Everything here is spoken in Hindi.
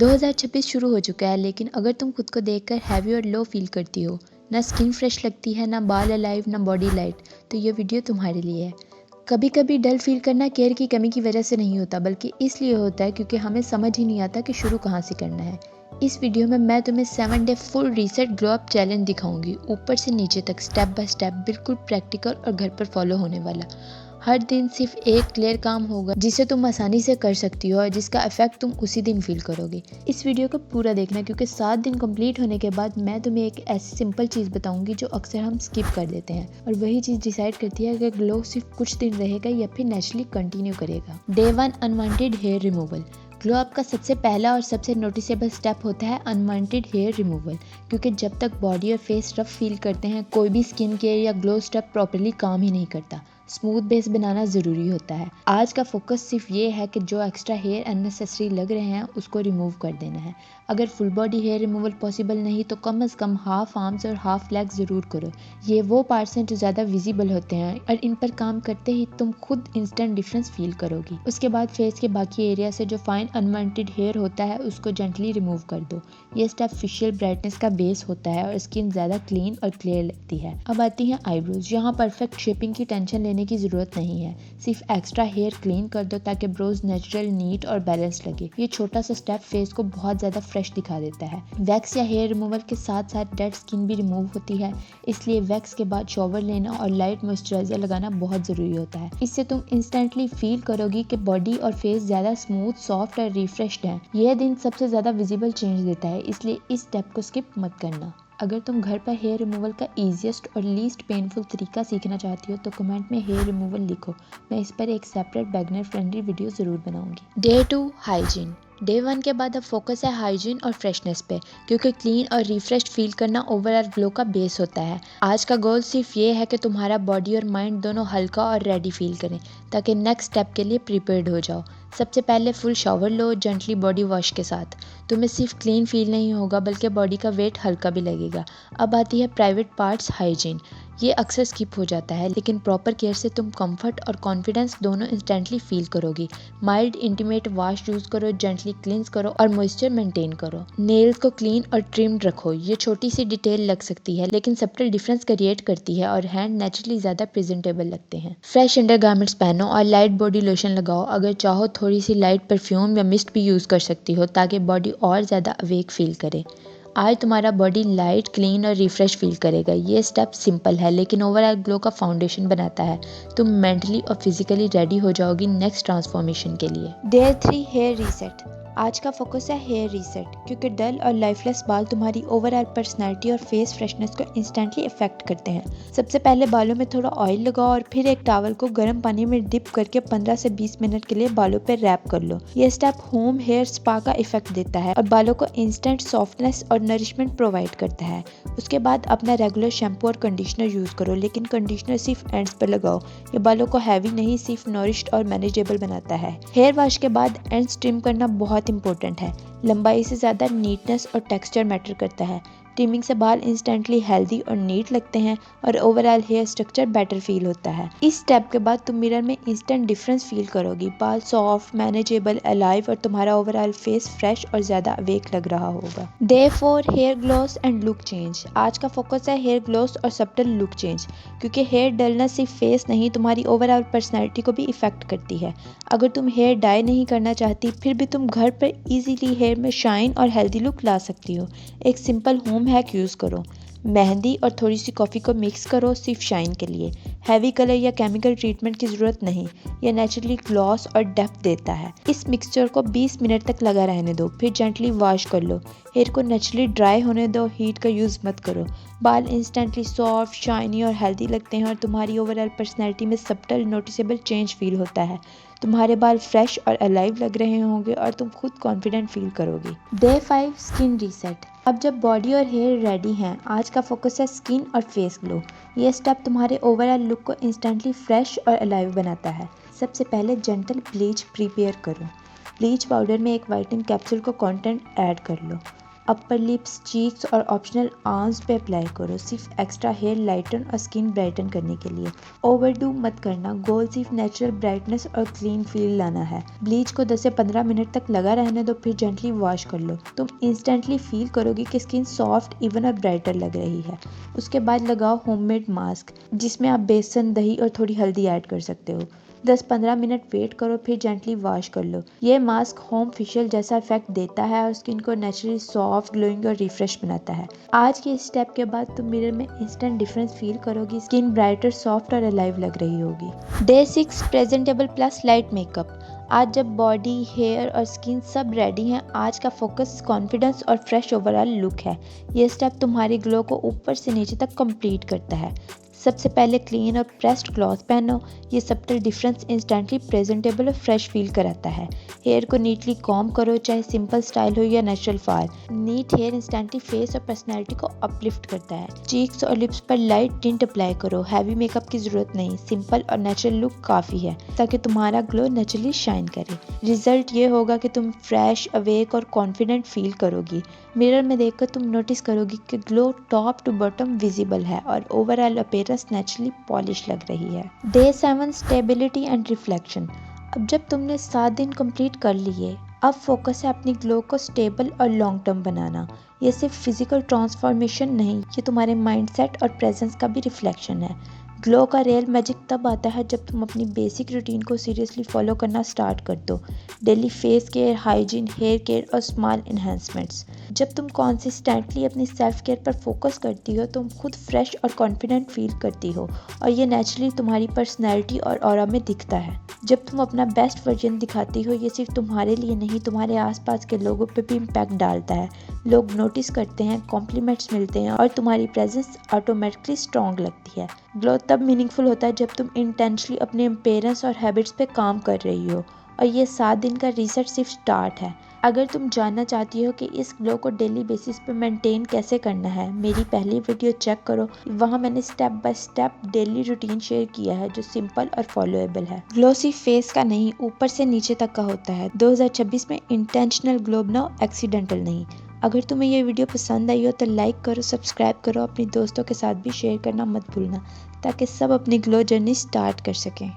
2026 शुरू हो चुका है, लेकिन अगर तुम खुद को देखकर हैवी और लो फील करती हो, ना स्किन फ्रेश लगती है, ना बाल अलाइव, ना बॉडी लाइट, तो ये वीडियो तुम्हारे लिए है। कभी कभी डल फील करना केयर की कमी की वजह से नहीं होता, बल्कि इसलिए होता है क्योंकि हमें समझ ही नहीं आता कि शुरू कहाँ से करना है। इस वीडियो में मैं तुम्हें 7 day full reset glow up challenge दिखाऊंगी, ऊपर से नीचे तक स्टेप बाय स्टेप, बिल्कुल प्रैक्टिकल और घर पर फॉलो होने वाला। हर दिन सिर्फ एक क्लियर काम होगा जिसे तुम आसानी से कर सकती हो और जिसका इफेक्ट तुम उसी दिन फील करोगे। इस वीडियो को पूरा देखना, क्योंकि 7 दिन कंप्लीट होने के बाद मैं तुम्हें एक ऐसी सिंपल चीज़ बताऊंगी जो अक्सर हम स्किप कर देते हैं, और वही चीज़ डिसाइड करती है कि ग्लो सिर्फ कुछ दिन रहेगा या फिर नेचुरली कंटिन्यू करेगा। Day 1, unwanted hair removal. Glow up का सबसे पहला और सबसे नोटिसेबल स्टेप होता है अनवांटेड हेयर रिमूवल, क्योंकि जब तक बॉडी और फेस रफ फील करते हैं, कोई भी स्किन केयर या ग्लो स्टेप प्रॉपर्ली काम ही नहीं करता। स्मूथ बेस बनाना ज़रूरी होता है। आज का फोकस सिर्फ ये है कि जो एक्स्ट्रा हेयर अननेसेसरी लग रहे हैं उसको रिमूव कर देना है। अगर full body hair removal possible नहीं तो कम से कम हाफ आर्म्स और हाफ लेग ज़रूर करो। ये वो पार्ट्स हैं जो ज़्यादा विजिबल होते हैं और इन पर काम करते ही तुम खुद इंस्टेंट डिफरेंस फील करोगी। उसके बाद फेस के बाकी एरिया से जो फाइन अनवांटेड हेयर होता है उसको जेंटली रिमूव कर दो। ये स्टेप फेशियल ब्राइटनेस का बेस होता है और स्किन ज़्यादा क्लीन और क्लियर लगती है। अब आती हैं आईब्रोज। यहाँ परफेक्ट शेपिंग की टेंशन लेने की ज़रूरत नहीं है, सिर्फ एक्स्ट्रा हेयर क्लीन कर दो ताकि ब्रोज नेचुरल, नीट और बैलेंस लगे। ये छोटा सा स्टेप फेस को बहुत ज़्यादा फ्रेश दिखा देता है। वैक्स या हेयर रिमूवल के साथ साथ डेड स्किन भी रिमूव होती है, इसलिए वैक्स के बाद शॉवर लेना और लाइट मॉइस्चराइजर लगाना बहुत ज़रूरी होता है। इससे तुम इंस्टेंटली फील करोगी कि बॉडी और फेस ज़्यादा स्मूथ, सॉफ्ट और रिफ्रेश्ड है। यह दिन सबसे ज़्यादा विजिबल चेंज देता है, इसलिए इस स्टेप को स्किप मत करना। अगर तुम घर पर हेयर रिमूवल का ईजिएस्ट और लीस्ट पेनफुल तरीका सीखना चाहती हो तो कमेंट में हेयर रिमूवल लिखो। मैं इस पर एक सेपरेट बिगिनर फ्रेंडली वीडियो ज़रूर बनाऊंगी। Day 2, hygiene. डे 1 के बाद अब फोकस है हाइजीन और फ्रेशनेस पे, क्योंकि क्लीन और रिफ्रेश फील करना ओवरऑल ग्लो का बेस होता है। आज का गोल सिर्फ ये है कि तुम्हारा बॉडी और माइंड दोनों हल्का और रेडी फील करें, ताकि नेक्स्ट स्टेप के लिए प्रिपेयर्ड हो जाओ। सबसे पहले फुल शावर लो, जेंटली बॉडी वॉश के साथ। तुम्हें सिर्फ क्लीन फील नहीं होगा बल्कि बॉडी का वेट हल्का भी लगेगा। अब आती है प्राइवेट पार्ट्स हाइजीन। ये अक्सर स्किप हो जाता है, लेकिन प्रॉपर केयर से तुम कंफर्ट और कॉन्फिडेंस दोनों इंस्टेंटली फील करोगी। माइल्ड इंटीमेट वॉश यूज करो, जेंटली क्लींस करो और मॉइस्चर मेंटेन करो। नेल्स को क्लीन और ट्रिम्ड रखो। ये छोटी सी डिटेल लग सकती है, लेकिन सब्टल डिफरेंस क्रिएट करती है और हैंड नेचुरली ज़्यादा प्रेजेंटेबल लगते हैं। फ्रेश अंडरगारमेंट्स पहनो और लाइट बॉडी लोशन लगाओ। अगर चाहो थोड़ी सी लाइट परफ्यूम या मिस्ट भी यूज़ कर सकती हो, ताकि बॉडी और ज़्यादा अवेक फील करे। आज तुम्हारा बॉडी लाइट, क्लीन और रिफ्रेश फील करेगा। ये स्टेप सिंपल है, लेकिन ओवरऑल ग्लो का फाउंडेशन बनाता है। तुम मेंटली और फिजिकली रेडी हो जाओगी नेक्स्ट ट्रांसफॉर्मेशन के लिए। Day 3, hair reset. आज का फोकस है हेयर रीसेट, क्योंकि डल और लाइफलेस बाल तुम्हारी ओवरऑल पर्सनैलिटी और फेस फ्रेशनेस को इंस्टेंटली इफेक्ट करते हैं। सबसे पहले बालों में थोड़ा ऑयल लगाओ और फिर एक टॉवल को गर्म पानी में डिप करके 15 से 20 मिनट के लिए बालों पर रैप कर लो। यह स्टेप होम हेयर स्पा का इफेक्ट देता है और बालों को इंस्टेंट सॉफ्टनेस और नरिशमेंट प्रोवाइड करता है। उसके बाद अपना रेगुलर शैम्पू और कंडीशनर यूज करो, लेकिन कंडीशनर सिर्फ एंड्स पर लगाओ। ये बालों को हैवी नहीं, सिर्फ नॉरिश्ड और मैनेजेबल बनाता है। हेयर वॉश के बाद एंड्स ट्रिम करना बहुत इंपॉर्टेंट है। लंबाई से ज़्यादा नीटनेस और टेक्सचर मैटर करता है। ट्रिमिंग से बाल इंस्टेंटली हेल्दी और नीट लगते हैं और overall hair structure better feel होता है। इस स्टेप के बाद तुम मिरर में इंस्टेंट डिफरेंस फील करोगी। बाल सॉफ्ट, मैनेजेबल, अलाइव और तुम्हारा ओवरऑल फेस फ्रेश और ज़्यादा अवेक लग रहा होगा। Day 4, hair gloss and look change. आज का फोकस है हेयर ग्लोस और सब्टल लुक चेंज, क्योंकि हेयर डलनेस सिर्फ फेस नहीं, तुम्हारी ओवरऑल पर्सनैलिटी को भी इफेक्ट करती है। अगर तुम हेयर डाई नहीं करना चाहती, फिर भी तुम घर पर इजीली हेयर में शाइन और हेल्दी लुक ला सकती हो। एक सिंपल होम हैक यूज़ करो। मेहंदी और थोड़ी सी कॉफ़ी को मिक्स करो, सिर्फ शाइन के लिए। हैवी कलर या केमिकल ट्रीटमेंट की ज़रूरत नहीं, यह नेचुरली ग्लॉस और डेप्थ देता है। इस मिक्सचर को 20 मिनट तक लगा रहने दो, फिर जेंटली वॉश कर लो। हेयर को नेचुरली ड्राई होने दो, हीट का यूज़ मत करो। बाल इंस्टेंटली सॉफ्ट, शाइनी और हेल्दी लगते हैं और तुम्हारी ओवरऑल पर्सनैलिटी में सब्टल नोटिसेबल चेंज फील होता है। तुम्हारे बाल फ्रेश और अलाइव लग रहे होंगे और तुम खुद कॉन्फिडेंट फील करोगी। Day 5, skin reset. अब जब बॉडी और हेयर रेडी हैं, आज का फोकस है स्किन और फेस ग्लो। ये स्टेप तुम्हारे ओवरऑल लुक को इंस्टेंटली फ्रेश और अलाइव बनाता है। सबसे पहले जेंटल ब्लीच प्रिपेयर करो। ब्लीच पाउडर में एक वाइटनिंग कैप्सूल को कंटेंट ऐड कर लो। अपर लिप्स, चीक्स और ऑप्शनल आर्म्स पे अप्लाई करो, सिर्फ एक्स्ट्रा हेयर लाइटन और स्किन ब्राइटन करने के लिए। ओवरडू मत करना, गोल सिर्फ नेचुरल ब्राइटनेस और क्लीन फील लाना है। ब्लीच को 10 से 15 मिनट तक लगा रहने दो, फिर जेंटली वॉश कर लो। तुम इंस्टेंटली फील करोगी कि स्किन सॉफ्ट, इवन और ब्राइटर लग रही है। उसके बाद लगाओ होममेड मास्क, जिसमें आप बेसन, दही और थोड़ी हल्दी ऐड कर सकते हो। 10-15 मिनट वेट करो, फिर जेंटली वॉश कर लो। ये मास्क होम फेशियल जैसा इफेक्ट देता है और स्किन को नेचुरली सॉफ्ट, ग्लोइंग और रिफ्रेश बनाता है। आज के इस स्टेप के बाद तुम मिरर में इंस्टेंट डिफरेंस फील करोगी, स्किन ब्राइटर, सॉफ्ट और अलाइव लग रही होगी। Day 6 presentable plus light makeup. आज जब बॉडी, हेयर और स्किन सब रेडी हैं, आज का फोकस कॉन्फिडेंस और फ्रेश ओवरऑल लुक है। ये स्टेप तुम्हारी ग्लो को ऊपर से नीचे तक कंप्लीट करता है। सबसे पहले क्लीन और प्रेस्ड क्लॉथ पहनो। ये सबटल डिफरेंस इंस्टेंटली प्रेजेंटेबल और फ्रेश फील कराता है। हेयर को नीटली कॉम्ब करो, चाहे सिंपल स्टाइल हो या नेचुरल फाल। नीट हेयर इंस्टेंटली फेस और पर्सनैलिटी को अपलिफ्ट करता है। चीक्स और लिप्स पर लाइट टिंट अप्लाई करो, हैवी मेकअप की जरूरत नहीं, सिंपल और नेचुरल लुक काफ़ी है ताकि तुम्हारा ग्लो नेचुरली शाइन करे। रिजल्ट ये होगा कि तुम फ्रेश, अवेक और कॉन्फिडेंट फील करोगी। मिरर में देखकर तुम नोटिस करोगी कि glow top to bottom visible है और ओवरऑल अपीयरेंस नेचुरली पॉलिश लग रही है। Day 7 stability and reflection. अब जब तुमने 7 दिन कंप्लीट कर लिए, अब फोकस है अपनी ग्लो को स्टेबल और लॉन्ग टर्म बनाना। ये सिर्फ फिजिकल ट्रांसफॉर्मेशन नहीं, ये तुम्हारे माइंडसेट और प्रेजेंस का भी रिफ्लेक्शन है। ग्लो का रियल मैजिक तब आता है जब तुम अपनी बेसिक रूटीन को सीरियसली फॉलो करना स्टार्ट कर दो। Daily face care, hygiene, hair care और स्मॉल इन्हेंसमेंट्स। जब तुम कॉन्सिस्टेंटली अपनी सेल्फ केयर पर फोकस करती हो, तुम खुद फ्रेश और कॉन्फिडेंट फील करती हो और ये नेचुरली तुम्हारी पर्सनैलिटी और ऑरा में दिखता है। जब तुम अपना बेस्ट वर्जन दिखाती हो, ये सिर्फ तुम्हारे लिए नहीं, तुम्हारे आसपास के लोगों पे भी इम्पैक्ट डालता है। लोग नोटिस करते हैं, कॉम्प्लीमेंट्स मिलते हैं और तुम्हारी प्रेजेंस ऑटोमेटिकली स्ट्रॉन्ग लगती है। ग्लो तब मीनिंगफुल होता है जब तुम इंटेंशनली अपने अपीयरेंस और हैबिट्स पे काम कर रही हो, और ये 7 दिन का रिसर्च सिर्फ स्टार्ट है। अगर तुम जानना चाहती हो कि इस ग्लो को डेली बेसिस पे मेंटेन कैसे करना है, मेरी पहली वीडियो चेक करो, वहाँ मैंने step by step daily routine share किया है जो सिंपल और फॉलोएबल है। ग्लो सिर्फ फेस का नहीं, ऊपर से नीचे तक का होता है। 2026 में इंटेंशनल ग्लो बनाओ, एक्सीडेंटल नहीं। अगर तुम्हें ये वीडियो पसंद आई हो तो लाइक करो, सब्सक्राइब करो, अपने दोस्तों के साथ भी शेयर करना मत भूलना ताकि सब अपनी ग्लो जर्नी स्टार्ट कर सकें।